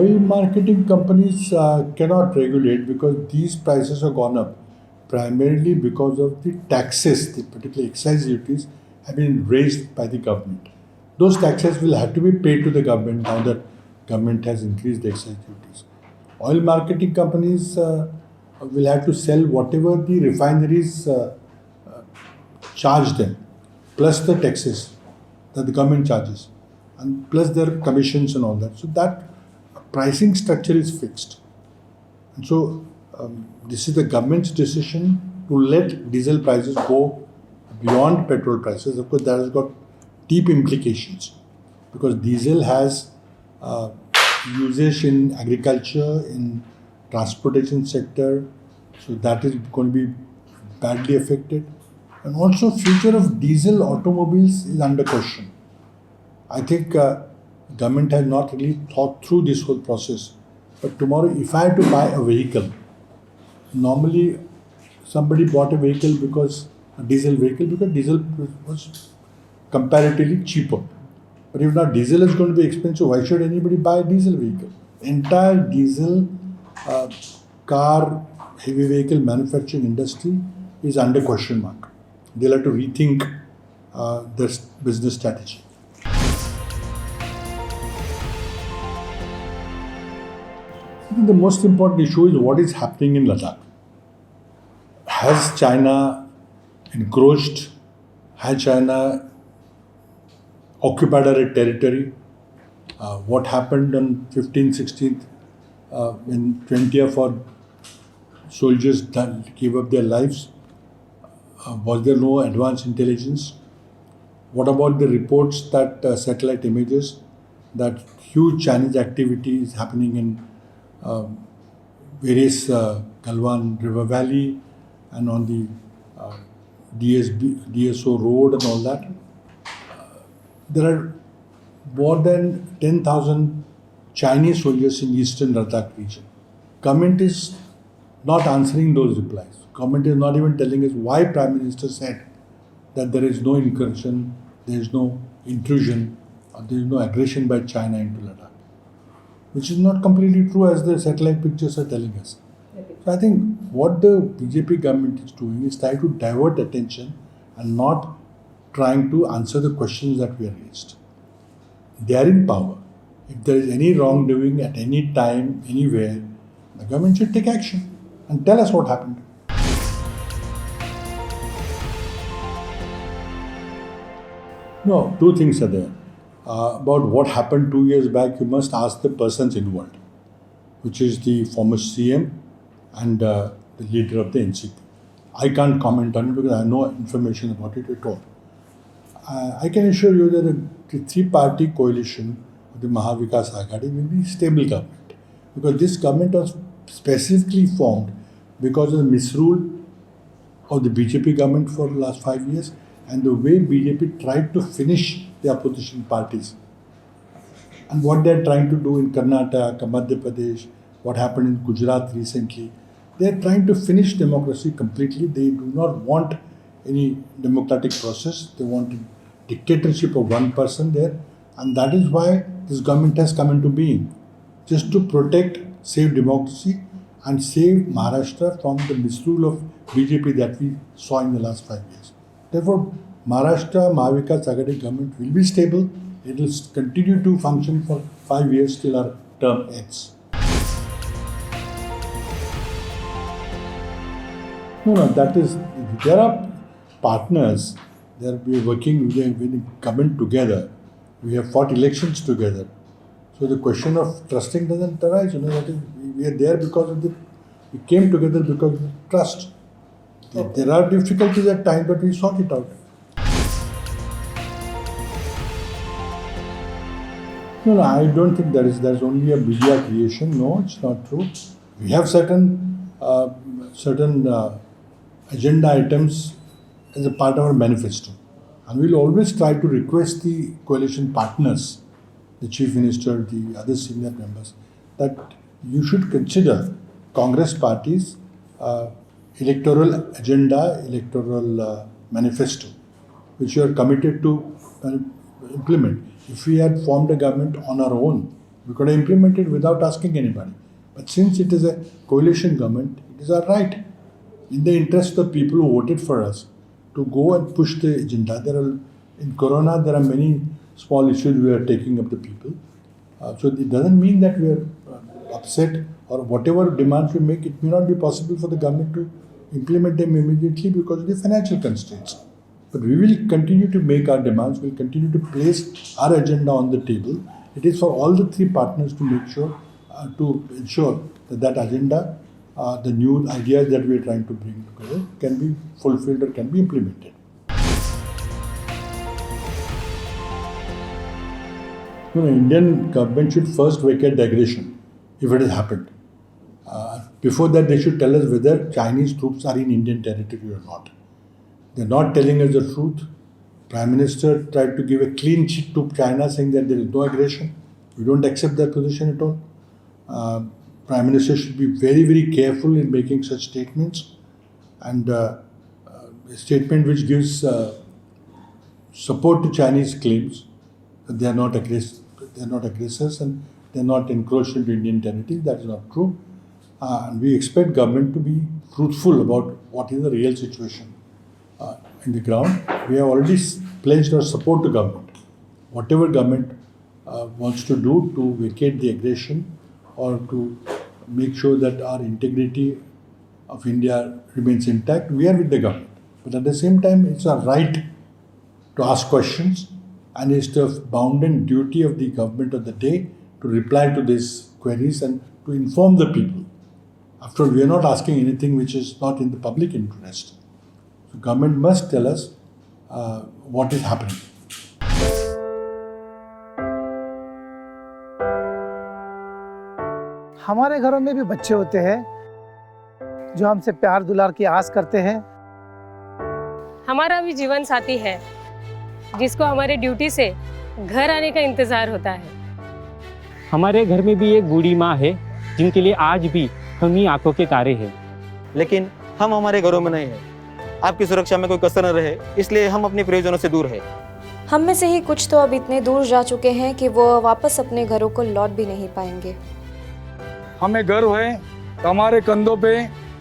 Oil marketing companies cannot regulate because these prices have gone up primarily because of the taxes, the particular excise duties have been raised by the government. Those taxes will have to be paid to the government now that government has increased the excise duties. Oil marketing companies will have to sell whatever the refineries charge them, plus the taxes that the government charges, and plus their commissions and all that. So that pricing structure is fixed. And so this is the government's decision to let diesel prices go beyond petrol prices. Of course, that has got deep implications because diesel has usage in agriculture, in transportation sector, so that is going to be badly affected. And also, future of diesel automobiles is under question. I think government has not really thought through this whole process. But tomorrow, if I had to buy a vehicle, normally somebody bought a vehicle because a diesel vehicle because diesel was comparatively cheaper. But if now diesel is going to be expensive, why should anybody buy a diesel vehicle? Entire diesel car heavy vehicle manufacturing industry is under question mark. They'll have to rethink their business strategy. I think the most important issue is what is happening in Ladakh. Has China encroached? Has China occupied our territory? What happened on 15th, 16th, when 20th our soldiers gave up their lives? Was there no advanced intelligence? What about the reports that satellite images that huge Chinese activity is happening in various Galwan River Valley and on the DSO road and all that? There are more than 10,000 Chinese soldiers in eastern Ladakh region. Government is not answering those replies. Government is not even telling us why Prime Minister said that there is no incursion, there is no intrusion, or there is no aggression by China into Ladakh, which is not completely true as the satellite pictures are telling us. So I think what the BJP government is doing is trying to divert attention and not trying to answer the questions that we are raised. They are in power. If there is any wrongdoing at any time, anywhere, the government should take action and tell us what happened. No, two things are there. About what happened 2 years back, you must ask the persons involved, which is the former CM and the leader of the NCP. I can't comment on it because I have no information about it at all. I can assure you that the three-party coalition of the Mahavikas Aghadi will be a stable government because this government was specifically formed because of the misrule of the BJP government for the last 5 years and the way BJP tried to finish the opposition parties. And what they are trying to do in Karnataka, Madhya Pradesh, what happened in Gujarat recently, they are trying to finish democracy completely. They do not want any democratic process. They want a dictatorship of one person there. And that is why this government has come into being, just to protect, save democracy and save Maharashtra from the misrule of BJP that we saw in the last 5 years. Therefore, Maharashtra Mahavikas Aghadi government will be stable. It will continue to function for 5 years till our term ends. No, that is, there are partners. We are working with the government together. We have fought elections together. So the question of trusting doesn't arise. That is, we are there because of we came together because of the trust. There are difficulties at times, but we sort it out. No, I don't think there's only a media creation. No, it's not true. We have certain agenda items as a part of our manifesto. And we'll always try to request the coalition partners, the Chief Minister, the other senior members, that you should consider Congress party's electoral agenda, electoral manifesto, which you are committed to implement. If we had formed a government on our own, We could have implemented without asking anybody. But since it is a coalition government, it is our right, in the interest of the people who voted for us, to go and push the agenda. In Corona, there are many small issues we are taking up the people. So it doesn't mean that we are upset, or whatever demands we make, it may not be possible for the government to implement them immediately because of the financial constraints. But we will continue to make our demands, we will continue to place our agenda on the table. It is for all the three partners to make sure, to ensure that agenda, the new ideas that we are trying to bring together can be fulfilled or can be implemented. Indian government should first vacate the aggression if it has happened. Before that, they should tell us whether Chinese troops are in Indian territory or not. They're not telling us the truth. Prime Minister tried to give a clean sheet to China saying that there is no aggression. We don't accept that position at all. Prime Minister should be very, very careful in making such statements. And a statement which gives support to Chinese claims that they are not aggressors and they are not encroached into Indian territory. That is not true. And we expect government to be truthful about what is the real situation in the ground. We have already pledged our support to government. Whatever government wants to do to vacate the aggression or to make sure that our integrity of India remains intact, we are with the government. But at the same time, it's our right to ask questions, and it's the bounden duty of the government of the day to reply to these queries and to inform the people. After all, we are not asking anything which is not in the public interest. So government must tell us what is happening. हमारे घरों में भी बच्चे होते हैं जो हमसे प्यार दुलार की आस करते हैं। हमारा भी जीवन साथी है जिसको हमारे ड्यूटी से घर आने का इंतजार होता है। हमारे घर में भी एक बूढ़ी माँ है जिनके लिए आज भी हम ही आंखों के तारे हैं। लेकिन हम हमारे घरों में नहीं हैं। आपकी सुरक्षा में कोई कसर न रहे, इसलिए हम अपने प्रियजनों से दूर हैं। हम में से ही कुछ तो अब इतने दूर जा चुके हैं कि वो वापस अपने घरों को लौट भी नहीं पाएंगे। हमें गर्व है कि हमारे कंधों पे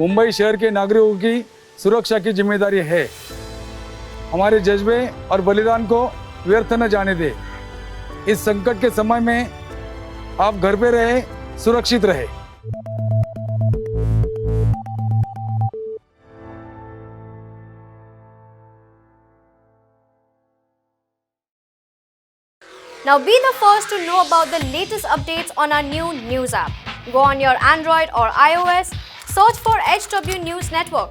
मुंबई शहर के नागरिकों की सुरक्षा की जिम्मेदारी है। हमारे जज्बे और बलिदान को व्यर्थ न जाने दे। इस संकट के समय में आप घर पे रहे, सुरक्षित रहे। Now be the first to know about the latest updates on our new news app. Go on your Android or iOS, search for HW News Network.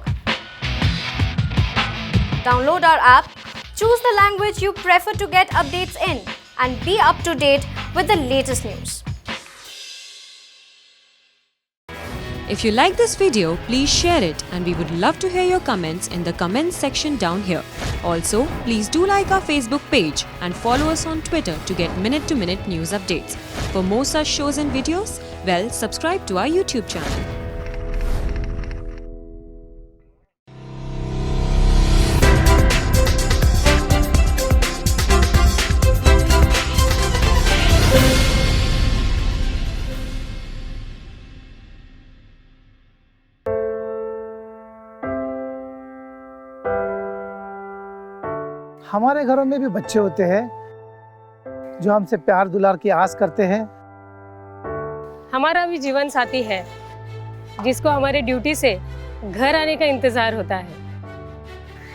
Download our app, choose the language you prefer to get updates in, and be up to date with the latest news. If you like this video, please share it, and we would love to hear your comments in the comments section down here. Also, please do like our Facebook page and follow us on Twitter to get minute-to-minute news updates. For more such shows and videos, well, subscribe to our YouTube channel. हमारे घरों में भी बच्चे होते हैं जो हमसे प्यार दुलार की आस करते हैं। हमारा भी जीवन साथी है जिसको हमारे ड्यूटी से घर आने का इंतजार होता है।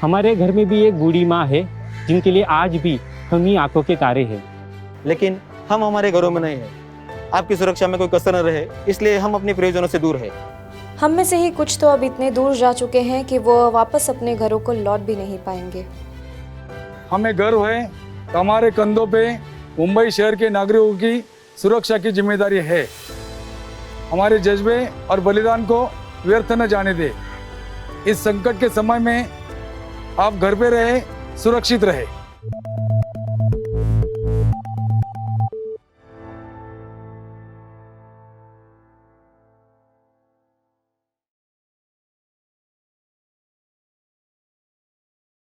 हमारे घर में भी एक बूढ़ी माँ है जिनके लिए आज भी हम ही आंखों के तारे हैं। लेकिन हम हमारे घरों में नहीं हैं। आपकी सुरक्षा में कोई कसर न रहे, इसलिए हम अपने प्रियजनों से दूर हैं। हम में से ही कुछ तो अब इतने दूर जा चुके हैं कि वो वापस अपने घरों को लौट भी नहीं पाएंगे। हमें गर्व है कि हमारे कंधों पे मुंबई शहर के नागरिकों की सुरक्षा की जिम्मेदारी है। हमारे जज्बे और बलिदान को व्यर्थ न जाने दे। इस संकट के समय में आप घर पे रहे, सुरक्षित रहे।